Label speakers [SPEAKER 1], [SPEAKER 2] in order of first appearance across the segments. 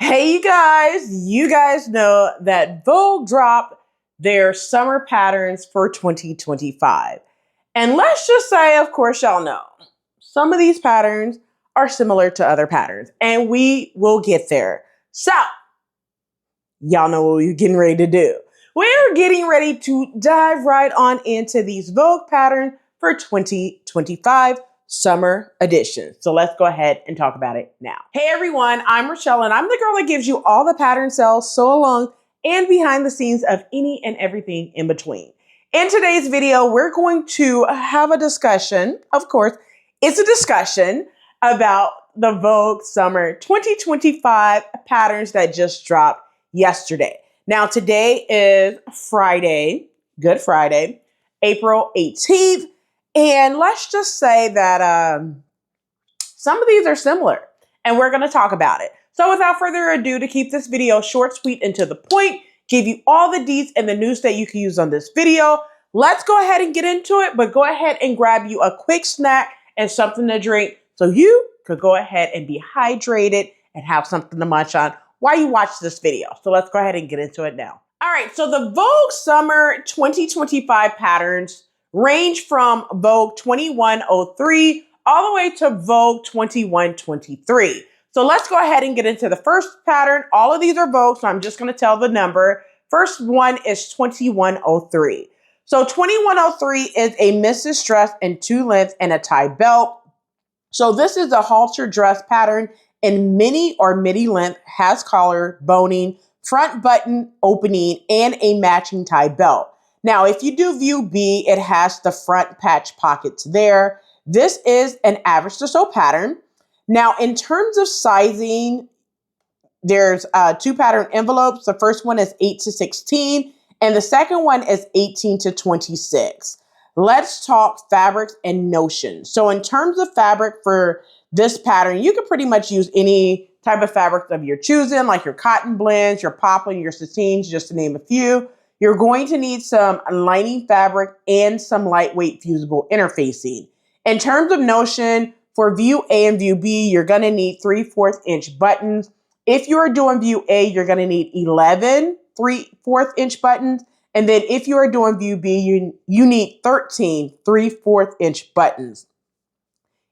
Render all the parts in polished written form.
[SPEAKER 1] Hey you guys know that Vogue dropped their summer patterns for 2025. And let's just say, of course, y'all know, some of these patterns are similar to other patterns, and we will get there. So, y'all know what we're getting ready to do. We're getting ready to dive right on into these Vogue patterns for 2025 summer edition. So let's go ahead and talk about it now. Hey everyone, I'm Rochelle and I'm the girl that gives you all the pattern sales, sew along, and behind the scenes of any and everything in between. In today's video, we're going to have a discussion. Of course, it's a discussion about the Vogue Summer 2025 patterns that just dropped yesterday. Now, today is Friday, Good Friday, April 18th. And let's just say that some of these are similar, and we're going to talk about it. So without further ado, to keep this video short, sweet, and to the point, give you all the deets and the news that you can use on this video, let's go ahead and get into it, but go ahead and grab you a quick snack and something to drink so you could go ahead and be hydrated and have something to munch on while you watch this video. So let's go ahead and get into it now. All right, so the Vogue Summer 2025 patterns range from Vogue 2103 all the way to Vogue 2123. So let's go ahead and get into the first pattern. All of these are Vogue, so I'm just going to tell the number. First one is 2103. So 2103 is a missus dress in 2 lengths and a tie belt. So this is a halter dress pattern in mini or midi length, has collar, boning, front button opening, and a matching tie belt. Now, if you do view B, it has the front patch pockets there. This is an average to sew pattern. Now, in terms of sizing, there's 2 pattern envelopes. The first one is 8 to 16, and the second one is 18 to 26. Let's talk fabrics and notions. So in terms of fabric for this pattern, you can pretty much use any type of fabric of your choosing, like your cotton blends, your poplin, your sateens, just to name a few. You're going to need some lining fabric and some lightweight fusible interfacing. In terms of notion, for view A and view B, you're going to need 3/4 inch buttons. If you're doing view A, you're going to need 11 3/4 inch buttons. And then if you are doing view B, you need 13 3/4 inch buttons.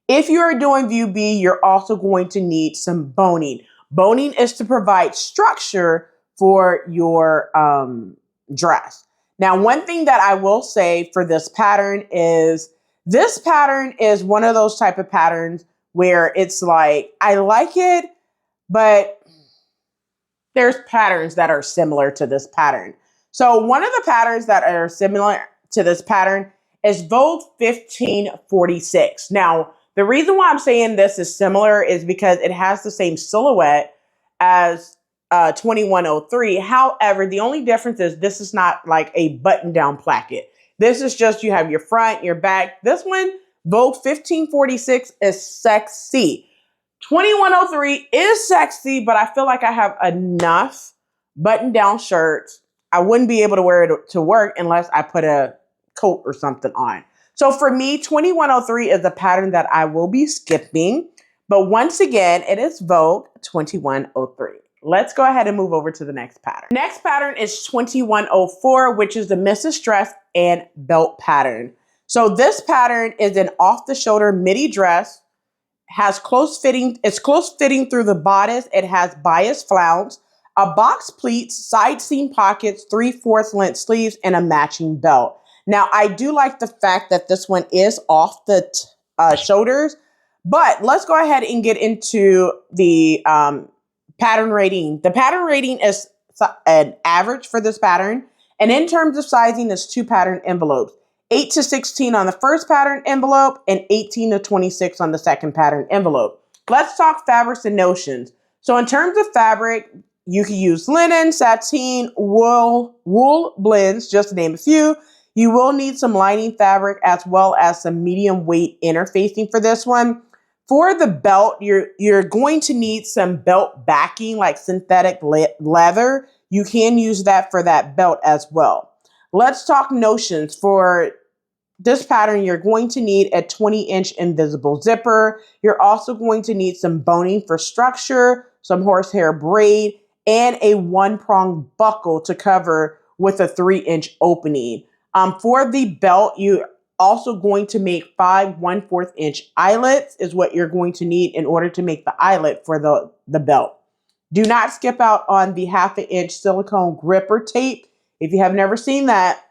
[SPEAKER 1] If you are doing view B, you're also going to need some boning. Boning is to provide structure for your dress. Now, one thing that I will say for this pattern is one of those type of patterns where it's like, I like it, but there's patterns that are similar to this pattern. So one of the patterns that are similar to this pattern is Vogue 1546. Now, the reason why I'm saying this is similar is because it has the same silhouette as 2103. However, the only difference is this is not like a button-down placket. This is just, you have your front, your back. This one, Vogue 1546, is sexy. 2103 is sexy, but I feel like I have enough button-down shirts. I wouldn't be able to wear it to work unless I put a coat or something on. So for me, 2103 is a pattern that I will be skipping. But once again, it is Vogue 2103. Let's go ahead and move over to the next pattern. Next pattern is 2104, which is the missus dress and belt pattern. So this pattern is an off-the-shoulder midi dress. It's close fitting through the bodice. It has bias flounce, a box pleats, side seam pockets, 3/4 length sleeves, and a matching belt. Now, I do like the fact that this one is off the shoulders, but let's go ahead and get into the pattern rating. The pattern rating is an average for this pattern, and in terms of sizing, it's 2 pattern envelopes. 8 to 16 on the first pattern envelope and 18 to 26 on the second pattern envelope. Let's talk fabrics and notions. So in terms of fabric, you can use linen, sateen, wool blends, just to name a few. You will need some lining fabric as well as some medium weight interfacing for this one. For the belt, you're going to need some belt backing like synthetic leather. You can use that for that belt as well. Let's talk notions. For this pattern, you're going to need a 20-inch invisible zipper. You're also going to need some boning for structure, some horsehair braid, and a one-prong buckle to cover with a 3-inch opening. For the belt, you're also going to make 5 1/4 inch eyelets is what you're going to need in order to make the eyelet for the belt. Do not skip out on the 1/2 inch silicone gripper tape. If you have never seen that,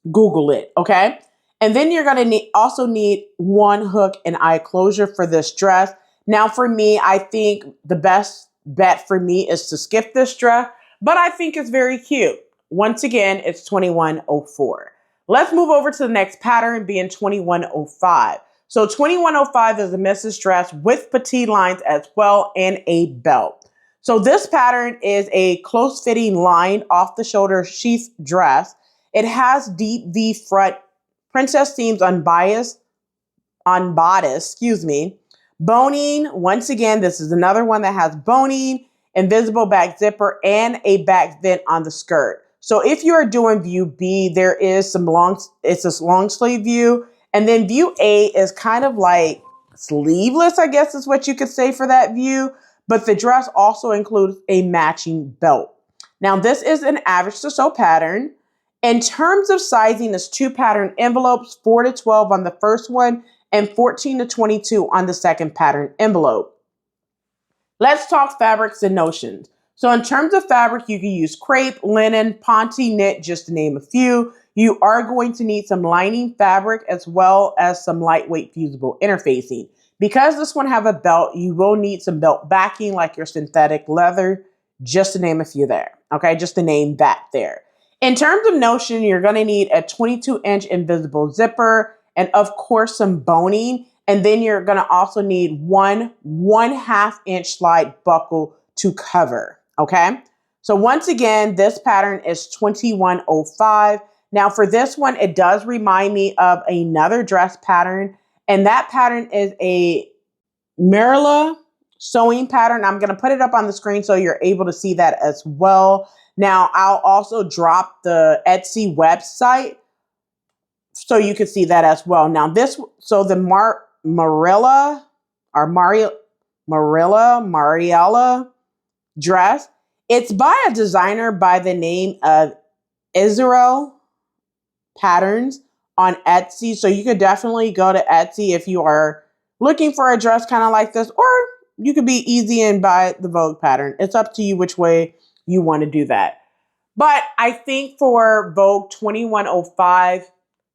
[SPEAKER 1] Google it, okay? And then you're going to also need one hook and eye closure for this dress. Now for me, I think the best bet for me is to skip this dress, but I think it's very cute. Once again, it's 2104. Let's move over to the next pattern, being 2105. So 2105 is a missus dress with petite lines as well and a belt. So this pattern is a close-fitting line off-the-shoulder sheath dress. It has deep V front, princess seams on bodice, boning. Once again, this is another one that has boning, invisible back zipper, and a back vent on the skirt. So if you are doing view B, there is it's a long sleeve view. And then view A is kind of like sleeveless, I guess is what you could say for that view. But the dress also includes a matching belt. Now this is an average to sew pattern. In terms of sizing, it's 2 pattern envelopes, 4 to 12 on the first one and 14 to 22 on the second pattern envelope. Let's talk fabrics and notions. So in terms of fabric, you can use crepe, linen, ponte, knit, just to name a few. You are going to need some lining fabric as well as some lightweight fusible interfacing. Because this one have a belt, you will need some belt backing like your synthetic leather, just to name a few there. Okay, just to name that there. In terms of notion, you're going to need a 22-inch invisible zipper and of course some boning. And then you're going to also need one 1/2 inch slide buckle to cover. Okay, so once again, this pattern is 2105. Now for this one, it does remind me of another dress pattern, and that pattern is a Marilla sewing pattern. I'm going to put it up on the screen so you're able to see that as well. Now I'll also drop the Etsy website so you can see that as well. Now the Mariella dress, it's by a designer by the name of Israel Patterns on Etsy. So you could definitely go to Etsy if you are looking for a dress kind of like this, or you could be easy and buy the Vogue pattern. It's up to you which way you want to do that. But I think for Vogue 2105,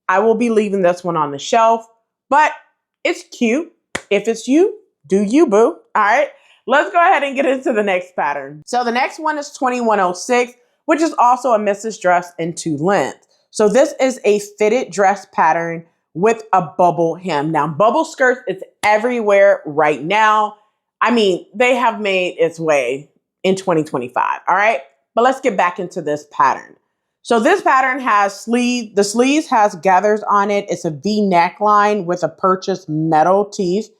[SPEAKER 1] I will be leaving this one on the shelf, but it's cute. If it's you, do you, boo. All right. Let's go ahead and get into the next pattern. So the next one is 2106, which is also a missus dress in 2 lengths. So this is a fitted dress pattern with a bubble hem. Now, bubble skirts is everywhere right now. I mean, they have made its way in 2025. All right. But let's get back into this pattern. So this pattern has the sleeves has gathers on it. It's a V neckline with a purchased metal teeth.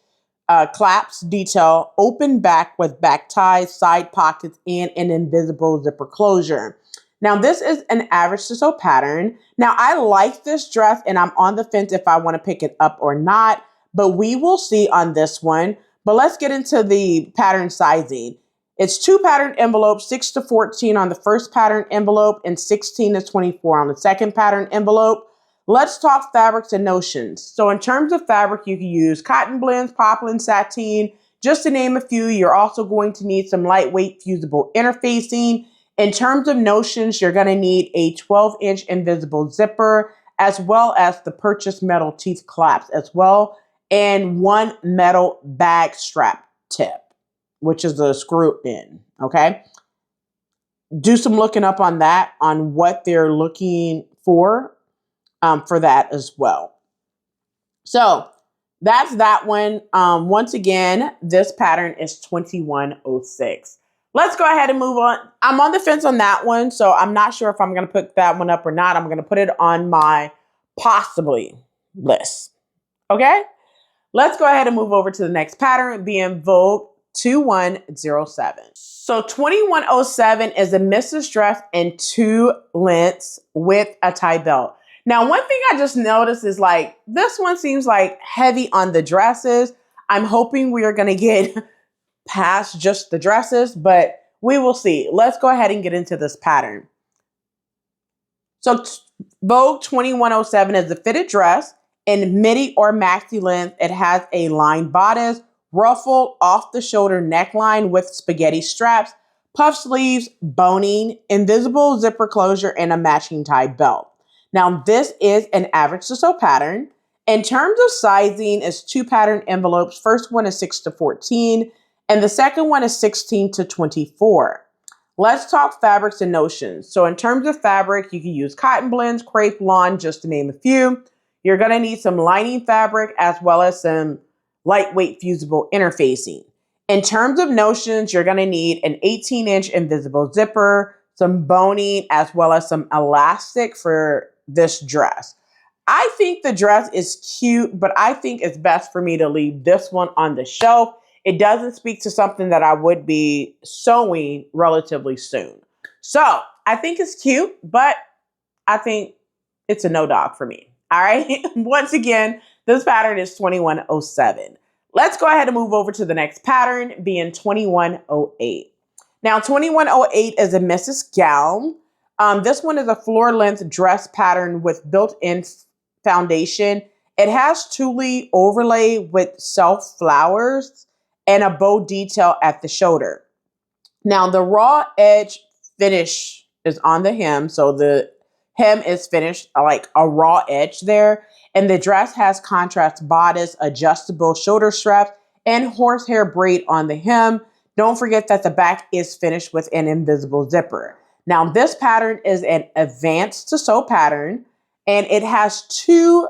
[SPEAKER 1] Claps detail, open back with back ties, side pockets, and an invisible zipper closure. Now, this is an average to sew pattern. Now, I like this dress, and I'm on the fence if I want to pick it up or not, but we will see on this one. But let's get into the pattern sizing. It's 2 pattern envelopes, 6 to 14 on the first pattern envelope and 16 to 24 on the second pattern envelope. Let's talk fabrics and notions. So in terms of fabric, you can use cotton blends, poplin, sateen, just to name a few. You're also going to need some lightweight fusible interfacing. In terms of notions, you're going to need a 12-inch invisible zipper, as well as the purchased metal teeth claps as well, and 1 metal bag strap tip, which is a screw in, okay? Do some looking up on that, on what they're looking for that as well. So that's that one. Once again, this pattern is 2106. Let's go ahead and move on. I'm on the fence on that one, so I'm not sure if I'm going to put that one up or not. I'm going to put it on my possibly list. Okay? Let's go ahead and move over to the next pattern, being Vogue 2107. So 2107 is a missus dress in 2 lengths with a tie belt. Now, one thing I just noticed is like, this one seems like heavy on the dresses. I'm hoping we are going to get past just the dresses, but we will see. Let's go ahead and get into this pattern. So Vogue 2107 is a fitted dress in midi or maxi length. It has a lined bodice, ruffled off the shoulder neckline with spaghetti straps, puff sleeves, boning, invisible zipper closure, and a matching tie belt. Now this is an average to sew pattern. In terms of sizing, it's 2 pattern envelopes. First one is 6 to 14, and the second one is 16 to 24. Let's talk fabrics and notions. So in terms of fabric, you can use cotton blends, crepe, lawn, just to name a few. You're going to need some lining fabric as well as some lightweight fusible interfacing. In terms of notions, you're going to need an 18-inch invisible zipper, some boning, as well as some elastic for this dress. I think the dress is cute, but I think it's best for me to leave this one on the shelf. It doesn't speak to something that I would be sewing relatively soon. So I think it's cute, but I think it's a no dog for me. All right. Once again, this pattern is 2107. Let's go ahead and move over to the next pattern, being 2108. Now, 2108 is a missus gown. This one is a floor length dress pattern with built-in foundation. It has tulle overlay with self flowers and a bow detail at the shoulder. Now the raw edge finish is on the hem. So the hem is finished like a raw edge there. And the dress has contrast bodice, adjustable shoulder straps, and horsehair braid on the hem. Don't forget that the back is finished with an invisible zipper. Now this pattern is an advanced to sew pattern, and it has 2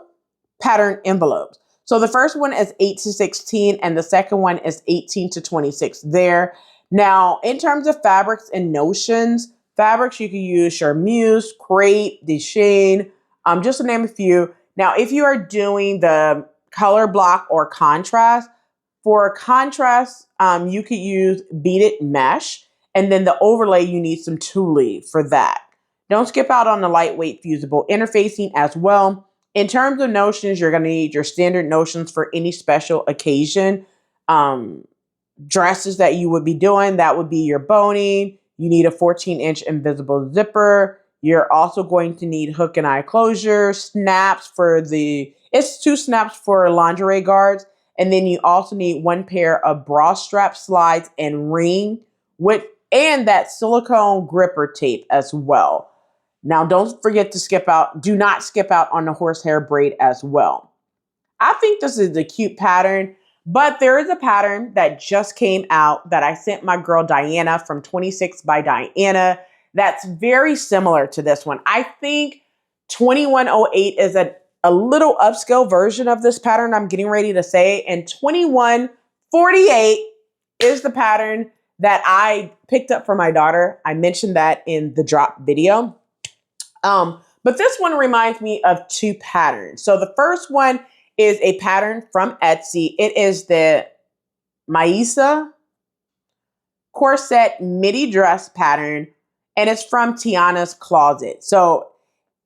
[SPEAKER 1] pattern envelopes. So the first one is 8 to 16 and the second one is 18 to 26 there. Now, in terms of fabrics and notions, fabrics you can use charmeuse, crepe, desheen, just to name a few. Now, if you are doing the color block or contrast, for contrast, you could use beaded mesh, and then the overlay, you need some tulle for that. Don't skip out on the lightweight fusible interfacing as well. In terms of notions, you're going to need your standard notions for any special occasion. Dresses that you would be doing, that would be your boning. You need a 14-inch invisible zipper. You're also going to need hook and eye closure, snaps for it's 2 snaps for lingerie guards. And then you also need 1 pair of bra strap slides and ring and that silicone gripper tape as well. Now, don't forget to do not skip out on the horsehair braid as well. I think this is a cute pattern, but there is a pattern that just came out that I sent my girl Diana from 26 by Diana that's very similar to this one. I think 2108 is a little upscale version of this pattern I'm getting ready to say, and 2148 is the pattern that I picked up for my daughter. I mentioned that in the drop video. But this one reminds me of 2 patterns. So the first one is a pattern from Etsy. It is the Maisa Corset Midi dress pattern, and it's from TianasCloset. So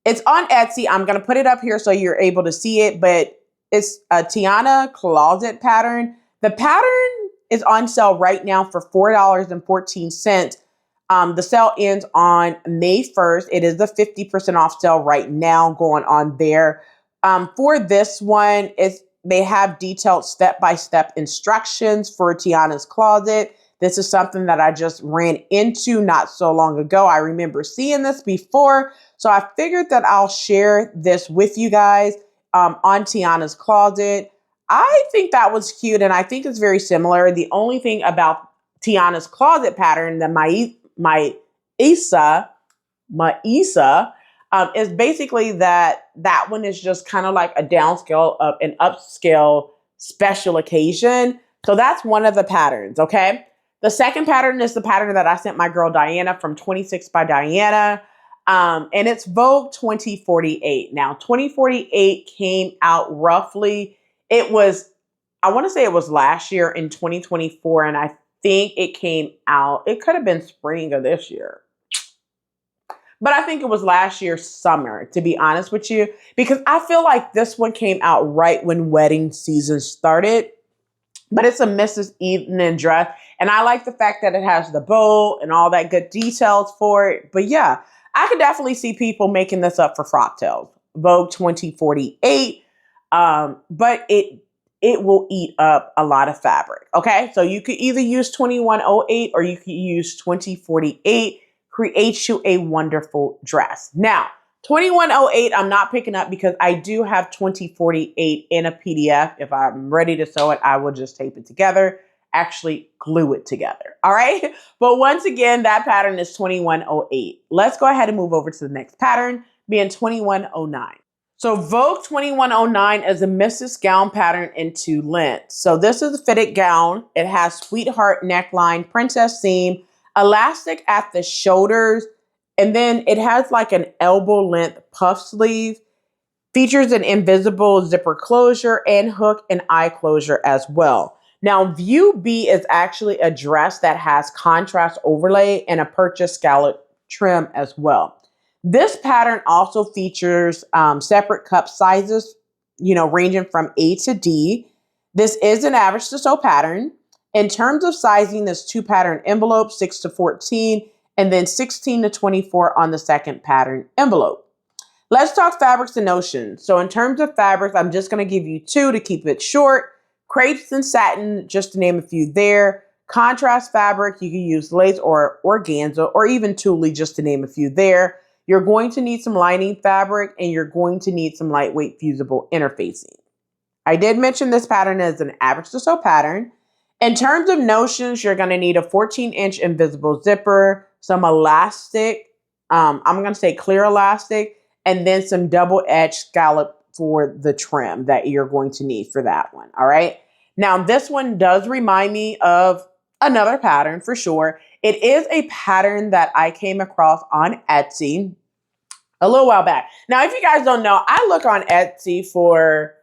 [SPEAKER 1] it's on Etsy. I'm going to put it up here so you're able to see it, but it's a TianasCloset pattern. The pattern is on sale right now for $4.14. The sale ends on May 1st. It is a 50% off sale right now going on there. For this one, they have detailed step-by-step instructions for TianasCloset. This is something that I just ran into not so long ago. I remember seeing this before, so I figured that I'll share this with you guys on TianasCloset. I think that was cute, and I think it's very similar. The only thing about TianasCloset pattern, the Maisa, is basically that one is just kind of like a downscale of an upscale special occasion. So that's one of the patterns, okay? The second pattern is the pattern that I sent my girl Diana from 26 by Diana. And it's Vogue 2048. Now, 2048 came out roughly, I want to say it was last year in 2024, and I think it came out, it could have been spring of this year. But I think it was last year's summer, to be honest with you, because I feel like this one came out right when wedding season started. But it's a Mrs. Evening dress, And I like the fact that it has the bow and all that good details for it. But yeah, I could definitely see people making this up for frocktails. Vogue 2048. But it will eat up a lot of fabric. Okay, so you could either use 2108 or you could use 2048. Create you a wonderful dress. Now, 2108, I'm not picking up because I do have 2048 in a PDF. If I'm ready to sew it, I will just tape it together, actually glue it together. All right. But once again, that pattern is 2108. Let's go ahead and move over to the next pattern, being 2109. So Vogue 2109 is a missus gown pattern in 2 lengths. So this is a fitted gown. It has sweetheart neckline, princess seam, elastic at the shoulders, and then it has like an elbow length puff sleeve. Features an invisible zipper closure and hook and eye closure as well. Now, view B is actually a dress that has contrast overlay and a purchase scallop trim as well. This pattern also features separate cup sizes, ranging from A to D. This is an average to sew pattern. In terms of sizing, there's 2 pattern envelopes, 6 to 14, and then 16 to 24 on the second pattern envelope. Let's talk fabrics and notions. So in terms of fabrics, I'm just going to give you 2 to keep it short. Crepes and satin, just to name a few there. Contrast fabric, you can use lace or organza or even tulle, just to name a few there. You're going to need some lining fabric and you're going to need some lightweight fusible interfacing. I did mention this pattern is an average to sew pattern. In terms of notions, you're going to need a 14-inch invisible zipper, some elastic, I'm going to say clear elastic, and then some double-edged scallop for the trim that you're going to need for that one. All right. Now, this one does remind me of another pattern for sure. It is a pattern that I came across on Etsy a little while back. Now, if you guys don't know, I look on Etsy for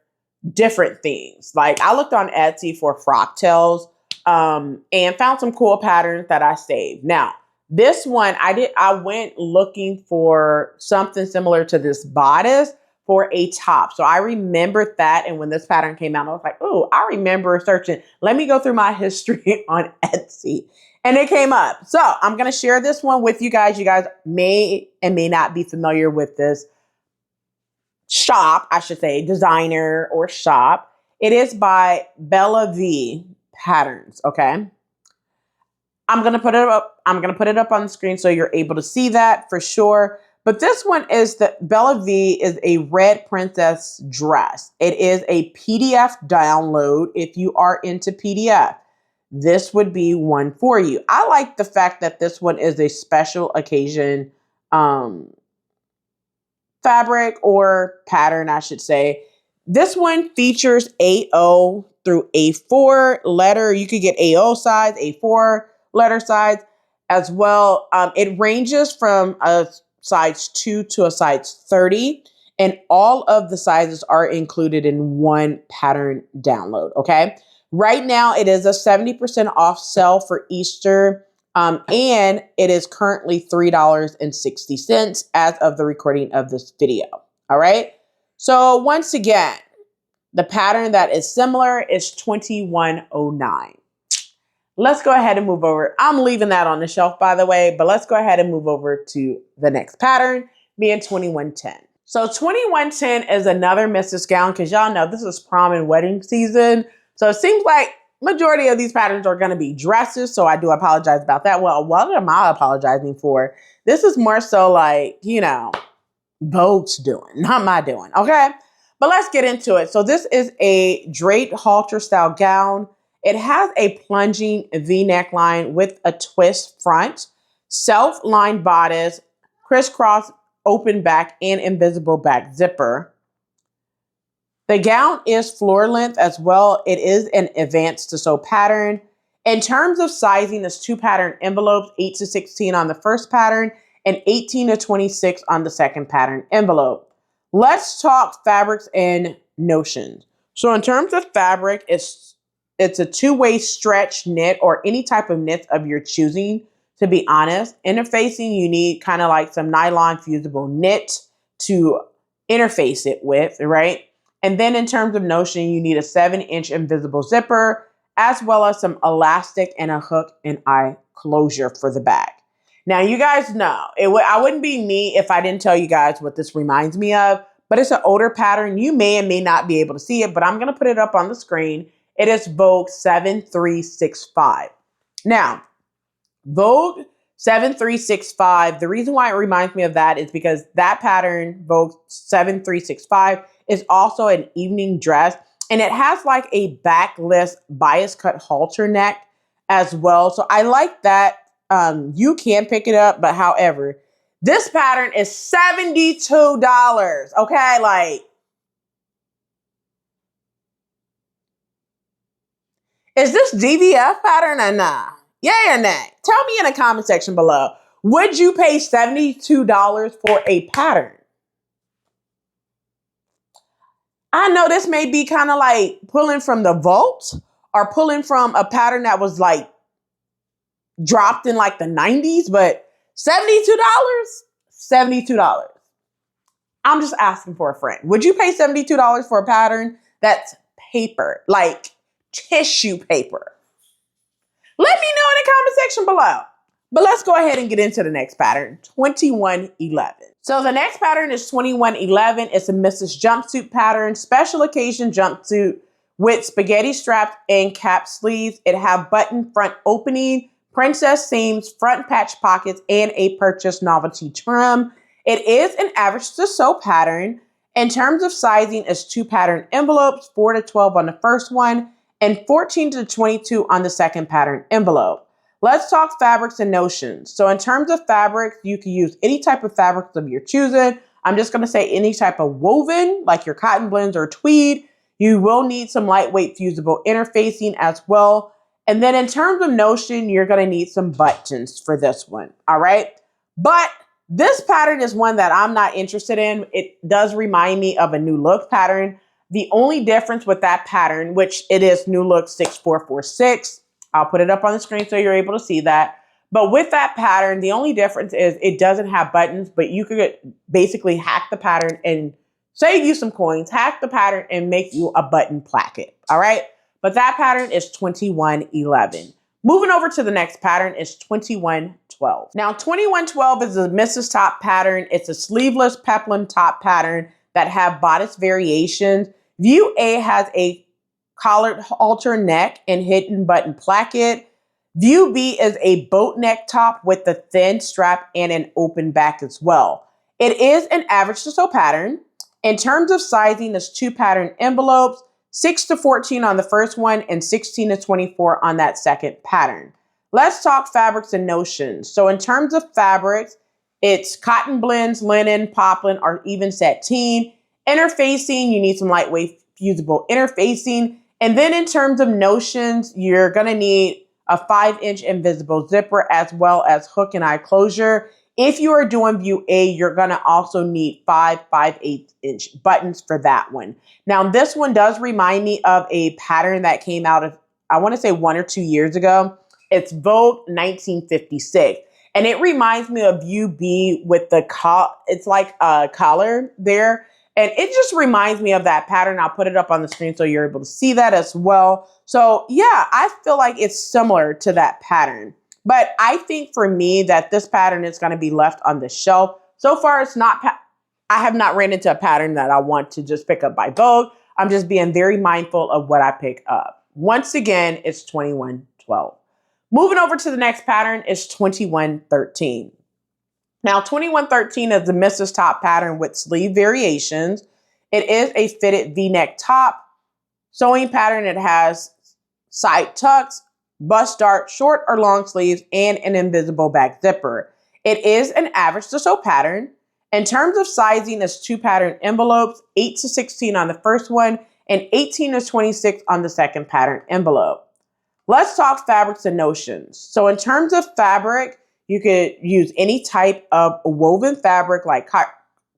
[SPEAKER 1] different things. Like I looked on Etsy for frocktails and found some cool patterns that I saved. Now, this one I went looking for something similar to this bodice for a top. So I remembered that. And when this pattern came out, I was like, oh, I remember searching. Let me go through my history on Etsy. And it came up. So I'm going to share this one with you guys. You guys may and may not be familiar with this shop, I should say, designer or shop. It is by Belle Patterns. Okay. I'm going to put it up. I'm going to put it up on the screen so you're able to see that for sure. But this one is the Belle is a red princess dress. It is a PDF download. If you are into PDF, this would be one for you. I like the fact that this one is a special occasion fabric or pattern, I should say. This one features AO through A4 letter. You could get AO size, A4 letter size as well. It ranges from a size 2 to a size 30. And all of the sizes are included in one pattern download, okay? Right now, it is a 70% off sale for Easter, and it is currently $3.60 as of the recording of this video, all right? So once again, the pattern that is similar is 2109. Let's go ahead and move over. I'm leaving that on the shelf, by the way, but let's go ahead and move over to the next pattern, being 2110. So 2110 is another missus gown because y'all know this is prom and wedding season. So it seems like majority of these patterns are going to be dresses. So I do apologize about that. Well, what am I apologizing for? This is more so like, Vogue's doing, not my doing. Okay. But let's get into it. So this is a draped halter style gown. It has a plunging V neckline with a twist front, self-lined bodice, crisscross open back, and invisible back zipper. The gown is floor length as well. It is an advanced to sew pattern. In terms of sizing, there's 2 pattern envelopes, 8 to 16 on the first pattern and 18 to 26 on the second pattern envelope. Let's talk fabrics and notions. So in terms of fabric, it's a 2-way stretch knit or any type of knit of your choosing, to be honest. Interfacing, you need kind of like some nylon fusible knit to interface it with, right? And then in terms of notion, you need a 7-inch invisible zipper, as well as some elastic and a hook and eye closure for the back. Now, you guys know, I wouldn't be me if I didn't tell you guys what this reminds me of, but it's an older pattern. You may and may not be able to see it, but I'm going to put it up on the screen. It is Vogue 7365. Now, Vogue 7365, the reason why it reminds me of that is because that pattern, Vogue 7365, is also an evening dress, and it has like a backless bias cut halter neck as well. So I like that. You can pick it up, but however, this pattern is $72. Okay, like, is this DVF pattern or not? Yay or nay? Tell me in the comment section below. Would you pay $72 for a pattern? I know this may be kind of like pulling from the vault or pulling from a pattern that was like dropped in like the 90s, but $72? $72. I'm just asking for a friend. Would you pay $72 for a pattern that's paper, like tissue paper? Let me know in the comment section below. But let's go ahead and get into the next pattern, 2111. So the next pattern is 2111. It's a Mrs. jumpsuit pattern, special occasion jumpsuit with spaghetti straps and cap sleeves. It have button front opening, princess seams, front patch pockets, and a purchase novelty trim. It is an average to sew pattern. In terms of sizing, it's 2 pattern envelopes, 4 to 12 on the first one, and 14 to 22 on the second pattern envelope. Let's talk fabrics and notions. So in terms of fabrics, you can use any type of fabrics of your choosing. I'm just going to say any type of woven, like your cotton blends or tweed. You will need some lightweight fusible interfacing as well. And then in terms of notion, you're going to need some buttons for this one. All right. But this pattern is one that I'm not interested in. It does remind me of a New Look pattern. The only difference with that pattern, which it is New Look 6446, I'll put it up on the screen so you're able to see that. But with that pattern, the only difference is it doesn't have buttons, but you could basically hack the pattern and save you some coins, hack the pattern and make you a button placket. All right. But that pattern is 2111. Moving over to the next pattern is 2112. Now, 2112 is a Mrs. Top pattern. It's a sleeveless peplum top pattern that have bodice variations. View A has a collared halter neck and hidden button placket. View B is a boat neck top with a thin strap and an open back as well. It is an average to sew pattern. In terms of sizing, there's 2 pattern envelopes, 6 to 14 on the first one and 16 to 24 on that second pattern. Let's talk fabrics and notions. So in terms of fabrics, it's cotton blends, linen, poplin, or even sateen. Interfacing, you need some lightweight fusible interfacing. And then in terms of notions, you're going to need a 5-inch invisible zipper as well as hook and eye closure. If you are doing view A, you're going to also need 5/8" buttons for that one. Now, this one does remind me of a pattern that came out of, I want to say 1 or 2 years ago. It's Vogue 1956. And it reminds me of view B with the it's like a collar there. And it just reminds me of that pattern. I'll put it up on the screen so you're able to see that as well. So yeah, I feel like it's similar to that pattern. But I think for me that this pattern is going to be left on the shelf. So far, it's not, I have not ran into a pattern that I want to just pick up by Vogue. I'm just being very mindful of what I pick up. Once again, it's 2112. Moving over to the next pattern is 2113. Now, 2113 is the Mrs. Top pattern with sleeve variations. It is a fitted V-neck top sewing pattern. It has side tucks, bust dart, short or long sleeves, and an invisible back zipper. It is an average to sew pattern. In terms of sizing, it's 2 pattern envelopes, 8 to 16 on the first one, and 18 to 26 on the second pattern envelope. Let's talk fabrics and notions. So in terms of fabric, you could use any type of woven fabric like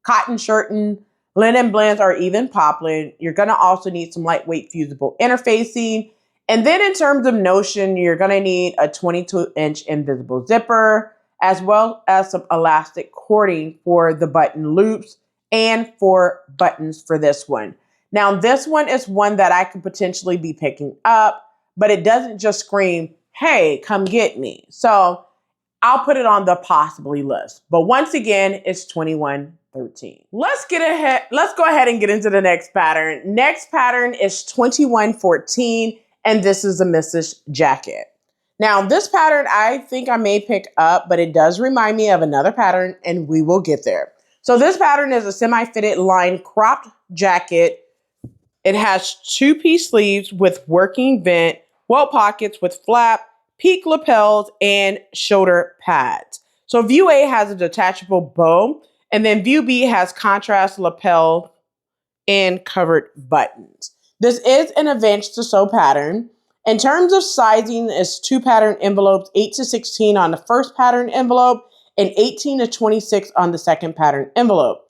[SPEAKER 1] cotton shirting, linen blends, or even poplin. You're going to also need some lightweight fusible interfacing. And then in terms of notion, you're going to need a 22-inch invisible zipper, as well as some elastic cording for the button loops and for buttons for this one. Now, this one is one that I could potentially be picking up, but it doesn't just scream, hey, come get me. So I'll put it on the possibly list. But once again, it's 2113. Let's go ahead and get into the next pattern. Next pattern is 2114, and this is a Mrs. jacket. Now, this pattern I think I may pick up, but it does remind me of another pattern, and we will get there. So this pattern is a semi-fitted lined cropped jacket. It has two-piece sleeves with working vent, welt pockets with flap, peak lapels, and shoulder pads. So view A has a detachable bow, and then view B has contrast lapel and covered buttons. This is an advanced to sew pattern. In terms of sizing, it's 2 pattern envelopes, 8 to 16 on the first pattern envelope and 18 to 26 on the second pattern envelope.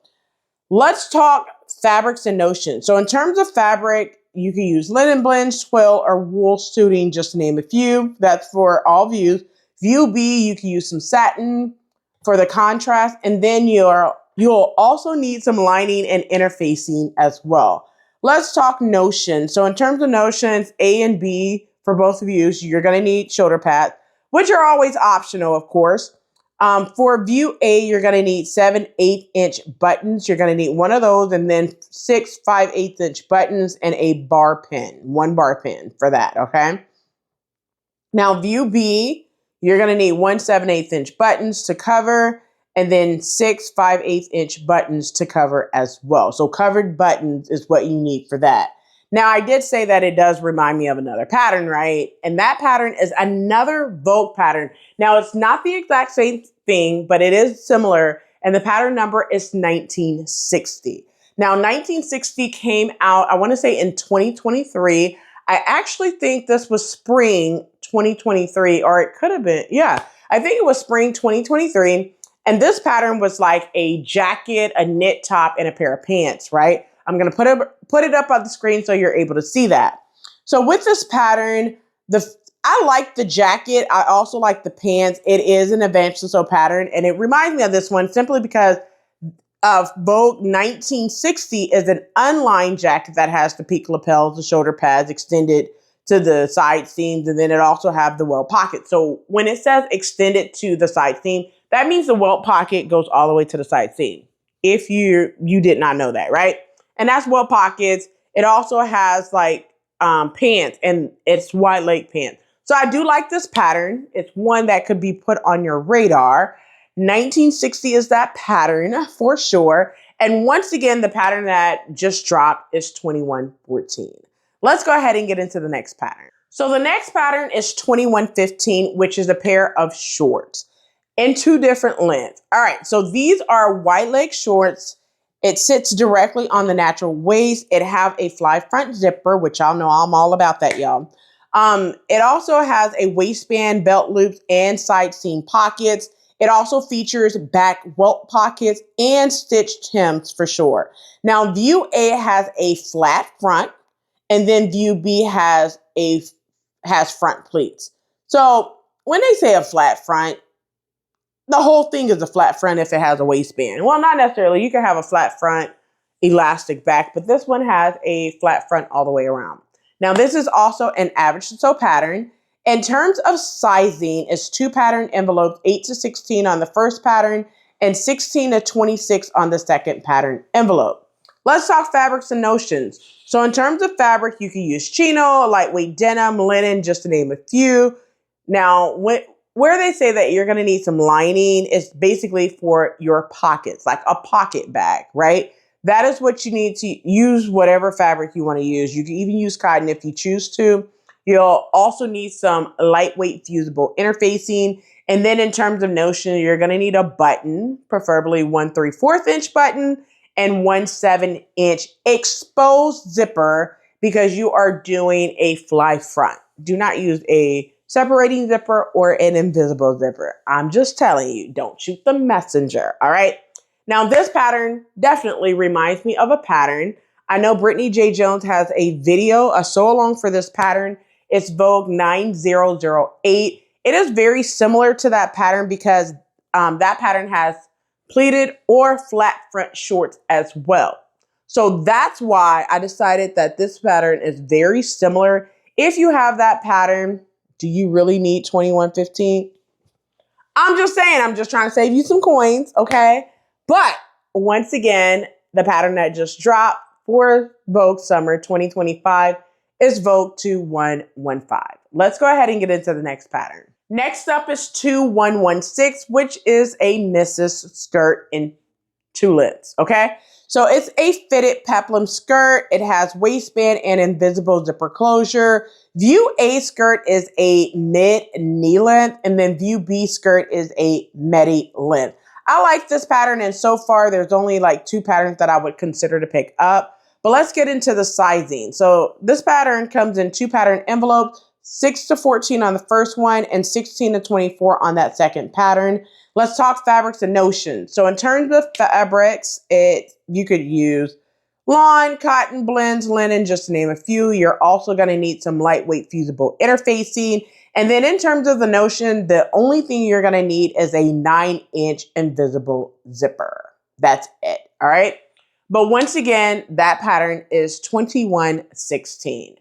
[SPEAKER 1] Let's talk fabrics and notions. So in terms of fabric, you can use linen blends, twill, or wool suiting, just to name a few. That's for all views. View B, you can use some satin for the contrast, and then you'll also need some lining and interfacing as well. Let's talk notions. So in terms of notions, A and B, for both of you, you're going to need shoulder pads, which are always optional, of course. For view A, you're going to need 7 8-inch buttons. You're going to need one of those, and then 6 5/8-inch buttons and a bar pin, 1 bar pin for that, okay? Now, view B, you're going to need 1 7/8-inch buttons to cover, and then 6 5/8-inch buttons to cover as well. So covered buttons is what you need for that. Now, I did say that it does remind me of another pattern, right? And that pattern is another Vogue pattern. Now, it's not the exact same thing, but it is similar, and the pattern number is 1960. Now, 1960 came out, I want to say in 2023. I actually think this was spring 2023, or it could have been, yeah, I think it was spring 2023. And this pattern was like a jacket, a knit top, and a pair of pants, right? I'm going to put it up on the screen so you're able to see that. So with this pattern, I like the jacket. I also like the pants. It is an advanced to sew pattern, and it reminds me of this one simply because of Vogue 1960 is an unlined jacket that has the peak lapels, the shoulder pads extended to the side seams, and then it also have the welt pocket. So when it says extended to the side seam, that means the welt pocket goes all the way to the side seam. If you did not know that, right? And that's welt pockets. It also has like pants, and it's wide leg pants. So I do like this pattern. It's one that could be put on your radar. 1960 is that pattern for sure. And once again, the pattern that just dropped is 2114. Let's go ahead and get into the next pattern. So the next pattern is 2115, which is a pair of shorts in 2 different lengths. All right, so these are wide leg shorts. It sits directly on the natural waist. It have a fly front zipper, which y'all know I'm all about that, y'all. It also has a waistband, belt loops, and side seam pockets. It also features back welt pockets and stitched hems for sure. Now, view A has a flat front, and then view B has front pleats. So when they say a flat front, the whole thing is a flat front if it has a waistband. Well, not necessarily. You can have a flat front, elastic back, but this one has a flat front all the way around. Now, this is also an average to sew pattern. In terms of sizing, it's 2 pattern envelopes, 8 to 16 on the first pattern and 16 to 26 on the second pattern envelope. Let's talk fabrics and notions. So in terms of fabric, you can use chino, lightweight denim, linen, just to name a few. Now, where they say that you're going to need some lining, it's basically for your pockets, like a pocket bag, right? That is what you need to use, whatever fabric you want to use. You can even use cotton if you choose to. You'll also need some lightweight fusible interfacing. And then in terms of notion, you're going to need a button, preferably 1 3/4-inch button and 1 7-inch exposed zipper because you are doing a fly front. Do not use a separating zipper or an invisible zipper. I'm just telling you, don't shoot the messenger, all right? Now, this pattern definitely reminds me of a pattern. I know Brittany J. Jones has a video, a sew-along for this pattern. It's Vogue 9008. It is very similar to that pattern because that pattern has pleated or flat front shorts as well. So that's why I decided that this pattern is very similar. If you have that pattern, do you really need 2115? I'm just saying, I'm just trying to save you some coins, okay? But once again, the pattern that just dropped for Vogue Summer 2025 is Vogue 2115. Let's go ahead and get into the next pattern. Next up is 2116, which is a missus skirt in two lengths, okay? So it's a fitted peplum skirt. It has waistband and invisible zipper closure. View A skirt is a mid knee length, and then view B skirt is a midi length. I like this pattern, and so far there's only like 2 patterns that I would consider to pick up. But let's get into the sizing. So this pattern comes in 2 pattern envelopes, 6 to 14 on the first one and 16 to 24 on that second pattern. Let's talk fabrics and notions. So in terms of fabrics, you could use lawn, cotton blends, linen, just to name a few. You're also going to need some lightweight fusible interfacing. And then in terms of the notion, the only thing you're going to need is a 9-inch invisible zipper. That's it. All right. But once again, that pattern is 2116.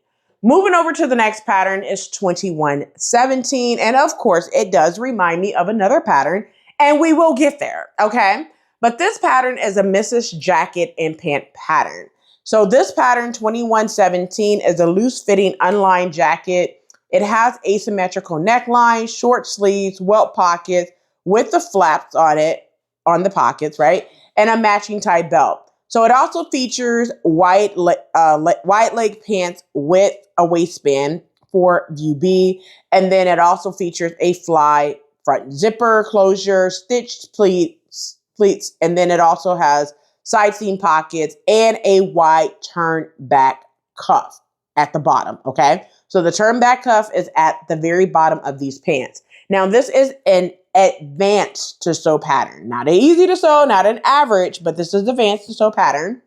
[SPEAKER 1] Moving over to the next pattern is 2117. And of course, it does remind me of another pattern, and we will get there, okay? But this pattern is a missus jacket and pant pattern. So this pattern, 2117, is a loose-fitting unlined jacket. It has asymmetrical neckline, short sleeves, welt pockets with the flaps on it, on the pockets, right? And a matching tie belt. So it also features wide leg pants with a waistband for view B. And then it also features a fly front zipper closure, stitched pleats, and then it also has side seam pockets and a wide turn back cuff at the bottom, okay? So the turn back cuff is at the very bottom of these pants. Now this is an advanced to sew pattern, not an easy to sew, not an average, but this is advanced to sew pattern.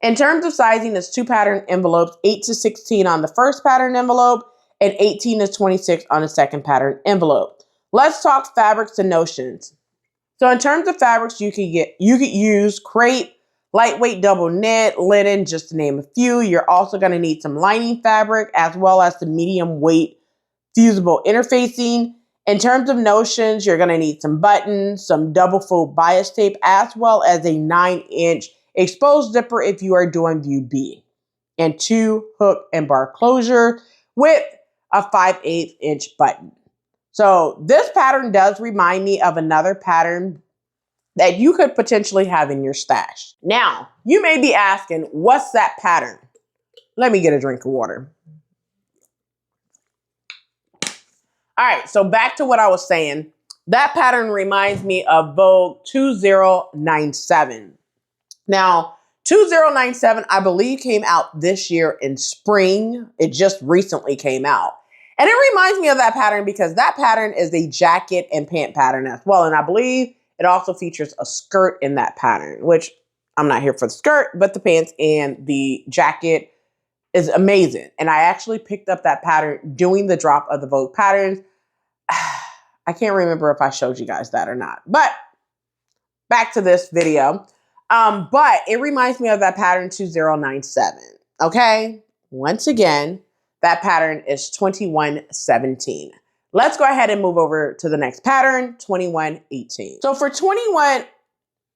[SPEAKER 1] In terms of sizing, it's 2 pattern envelopes, 8 to 16 on the first pattern envelope and 18 to 26 on the second pattern envelope. Let's talk fabrics and notions. So in terms of fabrics, you could use crepe, lightweight double knit, linen, just to name a few. You're also going to need some lining fabric as well as some medium weight fusible interfacing. In terms of notions, you're going to need some buttons, some double fold bias tape, as well as a 9-inch exposed zipper if you are doing view B, and 2 hook and bar closure with a 5/8 inch button. So this pattern does remind me of another pattern that you could potentially have in your stash. Now, you may be asking, what's that pattern? Let me get a drink of water. All right, so back to what I was saying. That pattern reminds me of Vogue 2097. Now, 2097, I believe, came out this year in spring. It just recently came out. And it reminds me of that pattern because that pattern is a jacket and pant pattern as well. And I believe it also features a skirt in that pattern, which I'm not here for the skirt, but the pants and the jacket is amazing. And I actually picked up that pattern doing the drop of the Vogue patterns. I can't remember if I showed you guys that or not, but back to this video. But it reminds me of that pattern 2097. Okay. Once again, that pattern is 2117. Let's go ahead and move over to the next pattern, 2118. So for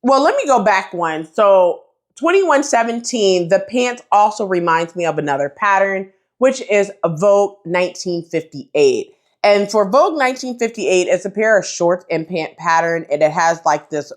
[SPEAKER 1] let me go back one. So 2117, the pants also reminds me of another pattern, which is a Vogue 1958. And for Vogue 1958, it's a pair of shorts and pant pattern, and it has like this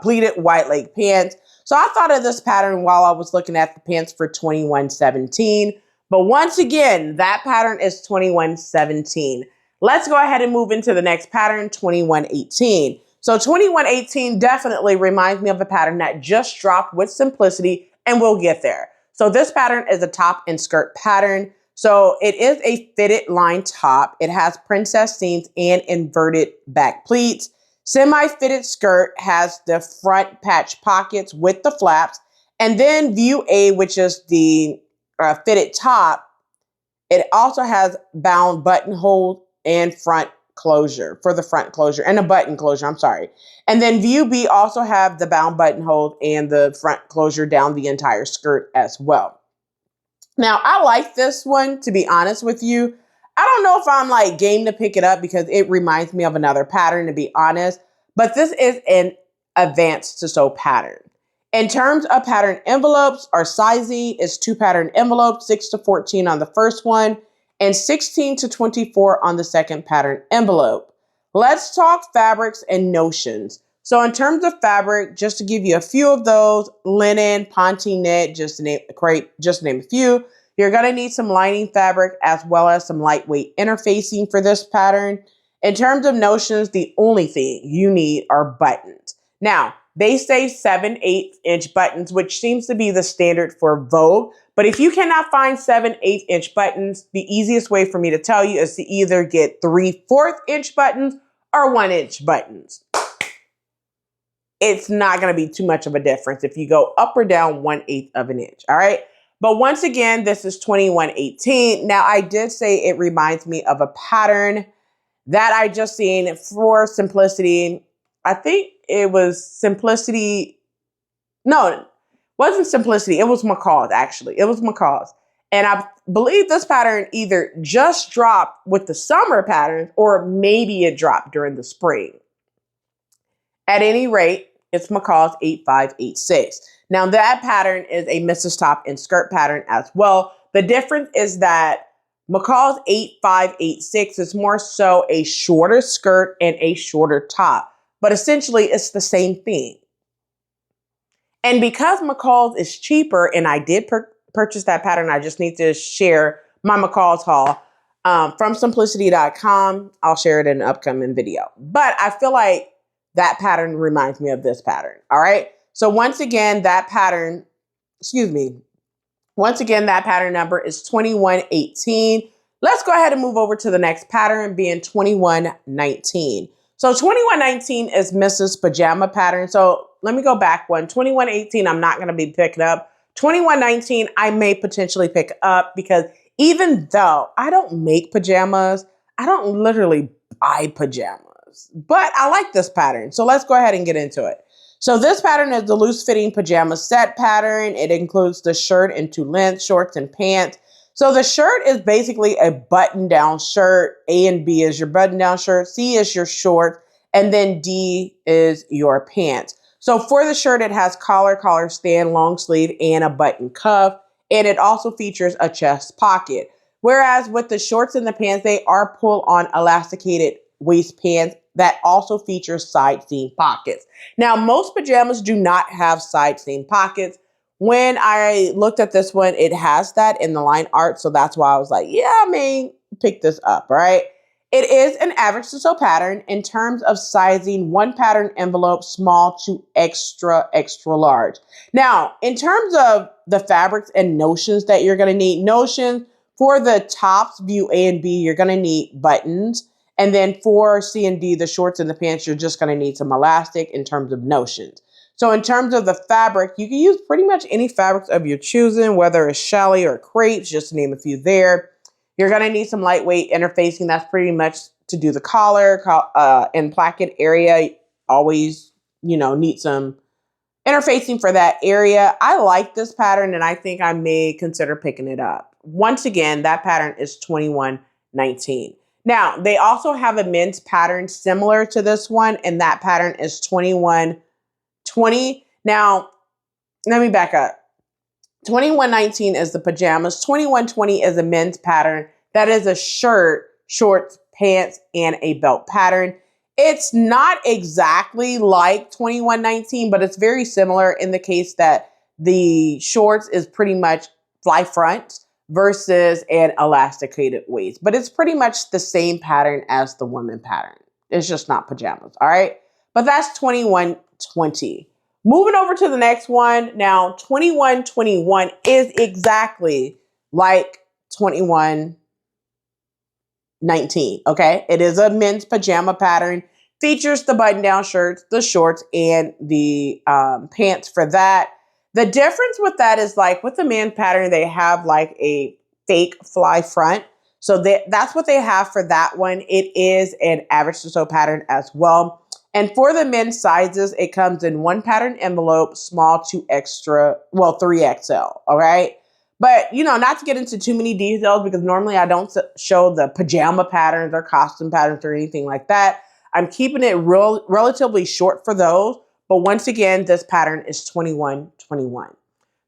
[SPEAKER 1] pleated wide leg pants. So I thought of this pattern while I was looking at the pants for 2117. But once again, that pattern is 2117. Let's go ahead and move into the next pattern, 2118. So 2118 definitely reminds me of a pattern that just dropped with simplicity, and we'll get there. So this pattern is a top and skirt pattern. So it is a fitted line top. It has princess seams and inverted back pleats. Semi-fitted skirt has the front patch pockets with the flaps. And then view A, which is the fitted top, it also has bound buttonhole and front closure for the front closure and a button closure, I'm sorry. And then view B also have the bound buttonhole and the front closure down the entire skirt as well. Now, I like this one, to be honest with you. I don't know if I'm like game to pick it up because it reminds me of another pattern, to be honest, but this is an advanced to sew pattern. In terms of pattern envelopes, our sizing is 2 pattern envelopes, 6 to 14 on the first one, and 16 to 24 on the second pattern envelope. Let's talk fabrics and notions. So in terms of fabric, just to give you a few of those, linen, ponte knit, just to name a few. You're going to need some lining fabric as well as some lightweight interfacing for this pattern. In terms of notions, the only thing you need are buttons. Now, they say 7/8" buttons, which seems to be the standard for Vogue. But if you cannot find 7/8" buttons, the easiest way for me to tell you is to either get 3/4" buttons or 1" buttons. It's not going to be too much of a difference if you go up or down 1/8 of an inch. All right. But once again, this is 2118. Now, I did say it reminds me of a pattern that I just seen for simplicity. I think it was Simplicity. No, it wasn't Simplicity. It was McCall's, actually. It was McCall's. And I believe this pattern either just dropped with the summer patterns or maybe it dropped during the spring. At any rate, it's McCall's 8586. Now that pattern is a Mrs. Top and skirt pattern as well. The difference is that McCall's 8586 is more so a shorter skirt and a shorter top, but essentially it's the same thing. And because McCall's is cheaper, and I did purchase that pattern, I just need to share my McCall's haul from simplicity.com. I'll share it in an upcoming video. But I feel like that pattern reminds me of this pattern. All right. So once again, that pattern number is 2118. Let's go ahead and move over to the next pattern being 2119. So 2119 is Mrs. Pajama pattern. So let me go back one. 2118, I'm not going to be picking up. 2119, I may potentially pick up because even though I don't make pajamas, I don't literally buy pajamas. But I like this pattern. So let's go ahead and get into it. So this pattern is the loose fitting pajama set pattern. It includes the shirt in 2 lengths, shorts and pants. So the shirt is basically a button down shirt. A and B is your button down shirt. C is your short. And then D is your pants. So for the shirt, it has collar stand, long sleeve, and a button cuff. And it also features a chest pocket. Whereas with the shorts and the pants, they are pull on elasticated waist pants that also features side seam pockets. Now, most pajamas do not have side seam pockets. When I looked at this one, it has that in the line art. So that's why I was like, yeah, I may pick this up, right? It is an average to sew pattern in terms of sizing, 1 pattern envelope, small to extra large. Now, in terms of the fabrics and notions that you're going to need, notions for the tops, view A and B, you're going to need buttons. And then for C and D, the shorts and the pants, you're just going to need some elastic in terms of notions. So in terms of the fabric, you can use pretty much any fabrics of your choosing, whether it's challis or crepes, just to name a few there. You're going to need some lightweight interfacing. That's pretty much to do the collar and placket area. Always, need some interfacing for that area. I like this pattern and I think I may consider picking it up. Once again, that pattern is 2119. Now, they also have a men's pattern similar to this one, and that pattern is 2120. Now, let me back up. 2119 is the pajamas. 2120 is a men's pattern. That is a shirt, shorts, pants, and a belt pattern. It's not exactly like 2119, but it's very similar in the case that the shorts is pretty much fly front versus an elasticated waist. But it's pretty much the same pattern as the women pattern. It's just not pajamas, all right? But that's 2120. Moving over to the next one. Now, 2121 is exactly like 2119, okay? It is a men's pajama pattern. Features the button-down shirts, the shorts, and the pants for that. The difference with that is like with the man pattern, they have like a fake fly front. So that's what they have for that one. It is an average to sew pattern as well. And for the men's sizes, it comes in 1 pattern envelope, small to 3XL. All right. But, you know, not to get into too many details because normally I don't show the pajama patterns or costume patterns or anything like that. I'm keeping it relatively short for those. But once again, this pattern is 2121.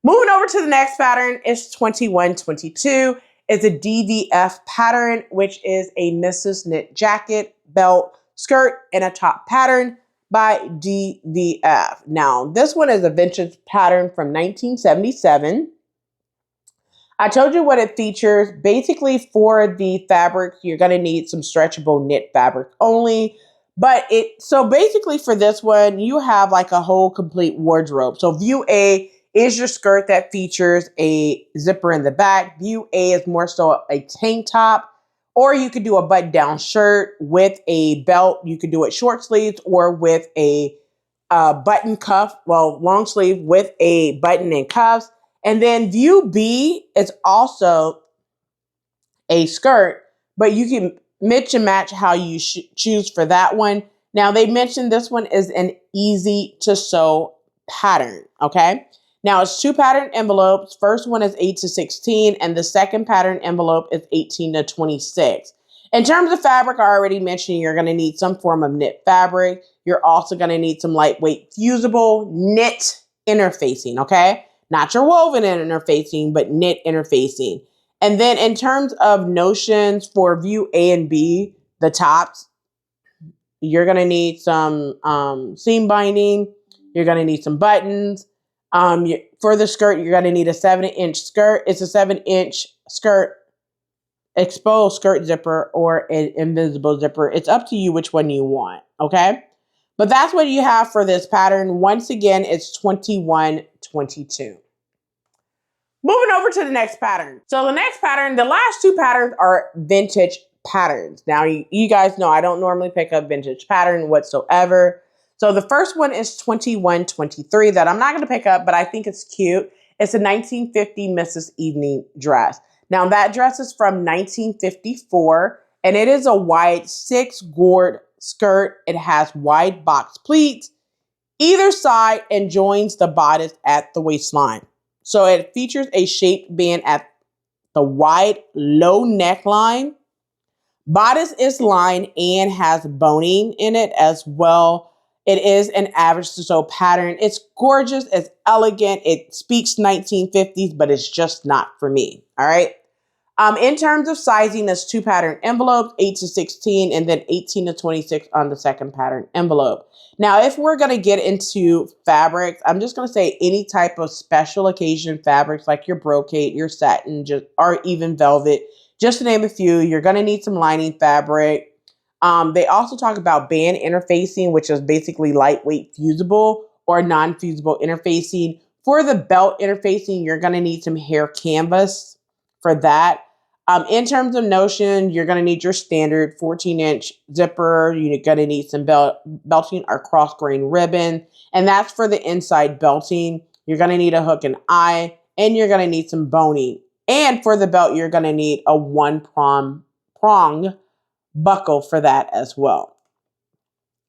[SPEAKER 1] Moving over to the next pattern is 2122. It's a DVF pattern, which is a Mrs. Knit jacket, belt, skirt, and a top pattern by DVF. Now, this one is a vintage pattern from 1977. I told you what it features. Basically, for the fabric, you're going to need some stretchable knit fabric only. So basically for this one, you have like a whole complete wardrobe. So view A is your skirt that features a zipper in the back. View A is more so a tank top, or you could do a button down shirt with a belt. You could do it short sleeves or with a button cuff, long sleeve with a button and cuffs. And then view B is also a skirt, but you can mix and match how you choose for that one. Now, they mentioned this one is an easy to sew pattern, okay? Now, it's 2 pattern envelopes. First one is 8 to 16, and the second pattern envelope is 18 to 26. In terms of fabric, I already mentioned you're going to need some form of knit fabric. You're also going to need some lightweight fusible knit interfacing, okay? Not your woven interfacing, but knit interfacing. And then in terms of notions for view A and B, the tops, you're going to need some seam binding. You're going to need some buttons. For the skirt, you're going to need a 7-inch skirt. It's a 7-inch skirt, exposed skirt zipper or an invisible zipper. It's up to you which one you want, okay? But that's what you have for this pattern. Once again, it's 2122. Moving over to the next pattern. So the next pattern, the last 2 patterns are vintage patterns. Now, you guys know I don't normally pick up vintage pattern whatsoever. So the first one is 2123 that I'm not going to pick up, but I think it's cute. It's a 1950 Mrs. Evening dress. Now, that dress is from 1954, and it is a wide 6-gourd skirt. It has wide box pleats either side and joins the bodice at the waistline. So it features a shaped band at the wide low neckline. Bodice is lined and has boning in it as well. It is an average to sew pattern. It's gorgeous. It's elegant. It speaks 1950s, but it's just not for me. All right. In terms of sizing, there's 2 pattern envelopes, 8 to 16, and then 18 to 26 on the second pattern envelope. Now, if we're going to get into fabrics, I'm just going to say any type of special occasion fabrics like your brocade, your satin, or even velvet, just to name a few, you're going to need some lining fabric. They also talk about band interfacing, which is basically lightweight fusible or non-fusible interfacing. For the belt interfacing, you're going to need some hair canvas for that. In terms of notion, you're going to need your standard 14-inch zipper. You're going to need some belting or cross-grain ribbon. And that's for the inside belting. You're going to need a hook and eye. And you're going to need some boning. And for the belt, you're going to need a 1-prong buckle for that as well.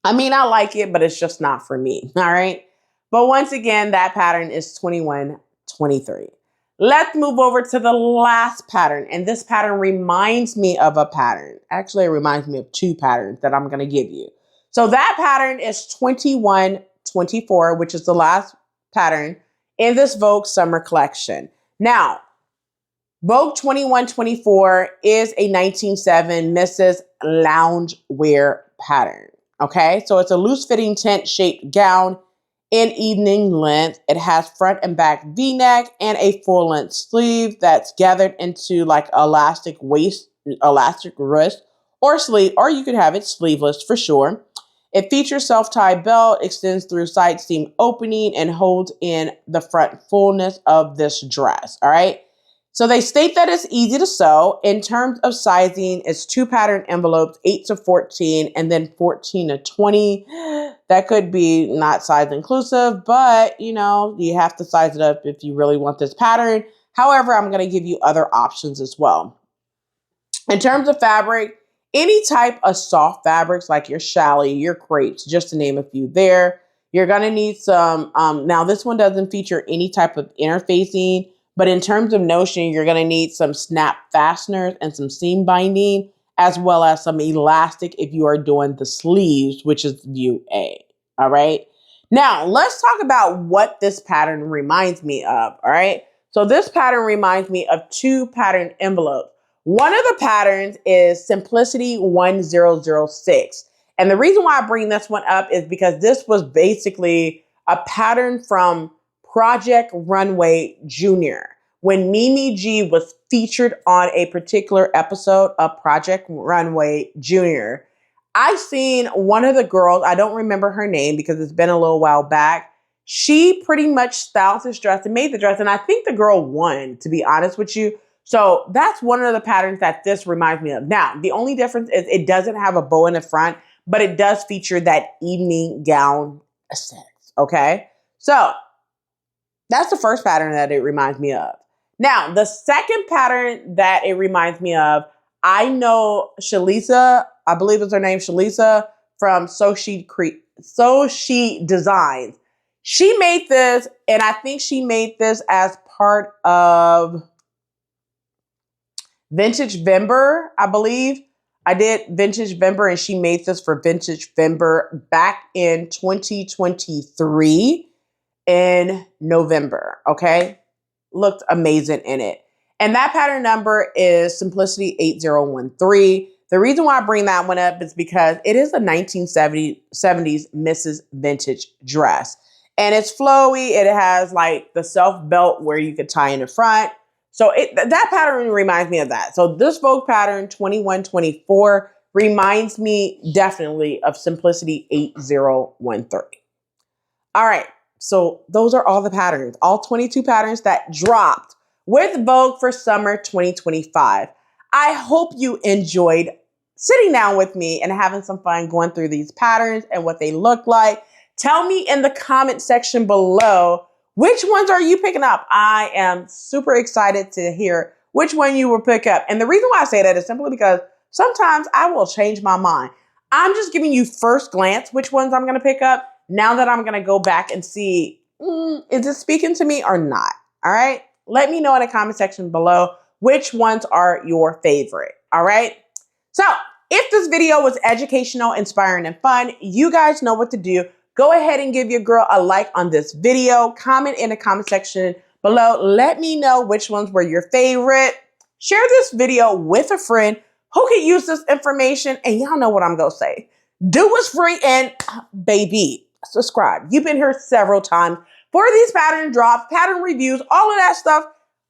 [SPEAKER 1] I mean, I like it, but it's just not for me. All right. But once again, that pattern is 2123. Let's move over to the last pattern. And this pattern reminds me of a pattern. Actually, it reminds me of 2 patterns that I'm going to give you. So that pattern is 2124, which is the last pattern in this Vogue summer collection. Now, Vogue 2124 is a 1907 Mrs. Loungewear pattern. Okay, so it's a loose-fitting tent-shaped gown in evening length. It has front and back V-neck and a full-length sleeve that's gathered into like elastic waist, elastic wrist, or sleeve, or you could have it sleeveless for sure. It features self-tie belt, extends through side seam opening, and holds in the front fullness of this dress. All right. So they state that it's easy to sew. In terms of sizing, it's 2 pattern envelopes, 8 to 14, and then 14 to 20. That could be not size inclusive, but you know, you have to size it up if you really want this pattern. However, I'm going to give you other options as well. In terms of fabric, any type of soft fabrics like your challis, your crepes, just to name a few there. You're going to need some, now this one doesn't feature any type of interfacing, But in terms of notion, you're going to need some snap fasteners and some seam binding, as well as some elastic if you are doing the sleeves, which is view A. All right. Now, let's talk about what this pattern reminds me of. All right. So this pattern reminds me of two pattern envelopes. One of the patterns is Simplicity 1006. And the reason why I bring this one up is because this was basically a pattern from Project Runway Junior. When Mimi G was featured on a particular episode of Project Runway Junior, I seen one of the girls, I don't remember her name because it's been a little while back. She pretty much styled this dress and made the dress. And I think the girl won, to be honest with you. So that's one of the patterns that this reminds me of. Now, the only difference is it doesn't have a bow in the front, but it does feature that evening gown aesthetic. Okay. So that's the first pattern that it reminds me of. Now, the second pattern that it reminds me of, I know Shalisa, I believe it's her name, Shalisa from So Chic Designs. She made this, and I think she made this as part of Vintage Vember, I believe. I did Vintage Vember, and she made this for Vintage Vember back in 2023 in November, okay? Looked amazing in it. And that pattern number is Simplicity 8013. The reason why I bring that one up is because it is a 1970s Mrs. Vintage dress. And it's flowy. It has like the self belt where you could tie in the front. So that pattern reminds me of that. So this Vogue pattern 2124 reminds me definitely of Simplicity 8013. All right. So those are all the patterns, all 22 patterns that dropped with Vogue for summer 2025. I hope you enjoyed sitting down with me and having some fun going through these patterns and what they look like. Tell me in the comment section below, which ones are you picking up? I am super excited to hear which one you will pick up. And the reason why I say that is simply because sometimes I will change my mind. I'm just giving you first glance which ones I'm going to pick up. Now that I'm going to go back and see, is it speaking to me or not? All right. Let me know in the comment section below which ones are your favorite. All right. So if this video was educational, inspiring, and fun, you guys know what to do. Go ahead and give your girl a like on this video. Comment in the comment section below. Let me know which ones were your favorite. Share this video with a friend who could use this information. And y'all know what I'm going to say. Do what's free and baby, subscribe. You've been here several times for these pattern drops, pattern reviews, all of that stuff.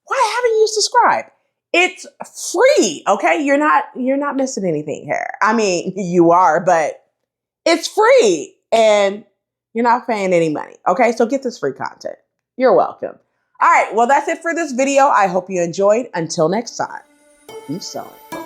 [SPEAKER 1] Why haven't you subscribed? It's free, okay? You're not missing anything here. I mean, you are, but it's free and you're not paying any money, okay? So get this free content. You're welcome. All right, well, that's it for this video. I hope you enjoyed. Until next time, keep sewing.